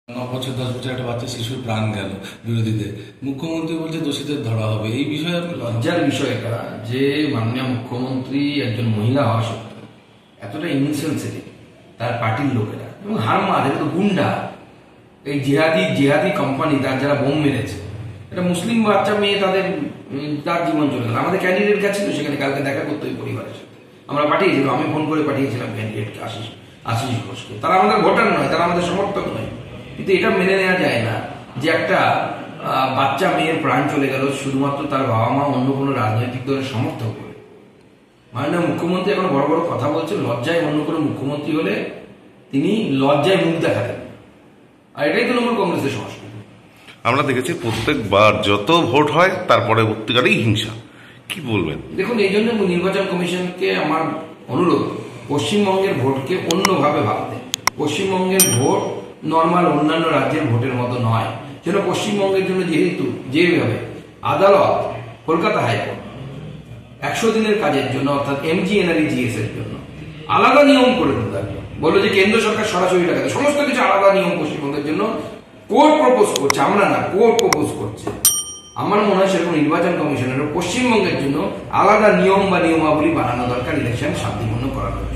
৯ বছর ১০ বছর একটা বাচ্চা শিশুর প্রাণ গেল বিরোধীদের, মুখ্যমন্ত্রী বলছে দোষীদের ধরা হবে। এই বিষয়ে লজ্জার বিষয়টা যে মাননীয় মুখ্যমন্ত্রী একজন মহিলা হওয়া সত্ত্বেও এতটা ইনসেন্সিটিভ তার পার্টির লোকেরা এবং হারমাদ, এটা তো গুন্ডা, এই জিহাদি কোম্পানি তার যারা বোম মেরেছে, এটা মুসলিম বাচ্চা মেয়ে, তার জীবন চলে গেল। আমাদের ক্যান্ডিডেট গেছিল সেখানে, কালকে দেখা করতে ওই পরিবারের সাথে আমরা পাঠিয়েছিলাম, আমি ফোন করে পাঠিয়েছিলাম ক্যান্ডিডেটকে আশিস ঘোষকে। তারা আমাদের ভোটার নয়, তারা আমাদের সমর্থক নয়, কিন্তু এটা মেনে নেওয়া যায় না যে একটা বাচ্চা মেয়ের প্রাণ চলে গেল শুধুমাত্র তার বাবা মা অন্য কোনো রাজনৈতিক দলের সমর্থক করে। মাননীয় মুখ্যমন্ত্রী এখন বড় বড় কথা বলছে, লজ্জায় অন্য কোনো মুখ্যমন্ত্রী হলে তিনি লজ্জায় মুখ দেখাতেন, আর এটাই তৃণমূল কংগ্রেসের সংস্কৃতি। আমরা দেখেছি প্রত্যেকবার যত ভোট হয় তার পরবর্তীকালেই হিংসা। কি বলবেন? দেখুন, এই জন্য নির্বাচন কমিশনকে আমার অনুরোধ, পশ্চিমবঙ্গের ভোটকে অন্যভাবে ভাবতে। পশ্চিমবঙ্গের ভোট নর্মাল অন্যান্য রাজ্যের ভোটের মতো নয়। যেন পশ্চিমবঙ্গের জন্য যেভাবে আদালত, কলকাতা হাইকোর্ট 100 দিনের কাজের জন্য অর্থাৎ MGNREGS এর জন্য আলাদা নিয়ম করে দিতে বললো যে কেন্দ্র সরকার সরাসরি টাকা দেয়, সমস্ত কিছু আলাদা নিয়ম পশ্চিমবঙ্গের জন্য কোর্ট প্রপোজ করছে, আমরা না, কোর্ট প্রপোজ করছে। আমার মনে হয় সেরকম নির্বাচন কমিশনের পশ্চিমবঙ্গের জন্য আলাদা নিয়ম বা নিয়মাবলী বানানো দরকার ইলেকশন শান্তিপূর্ণ করানোর জন্য।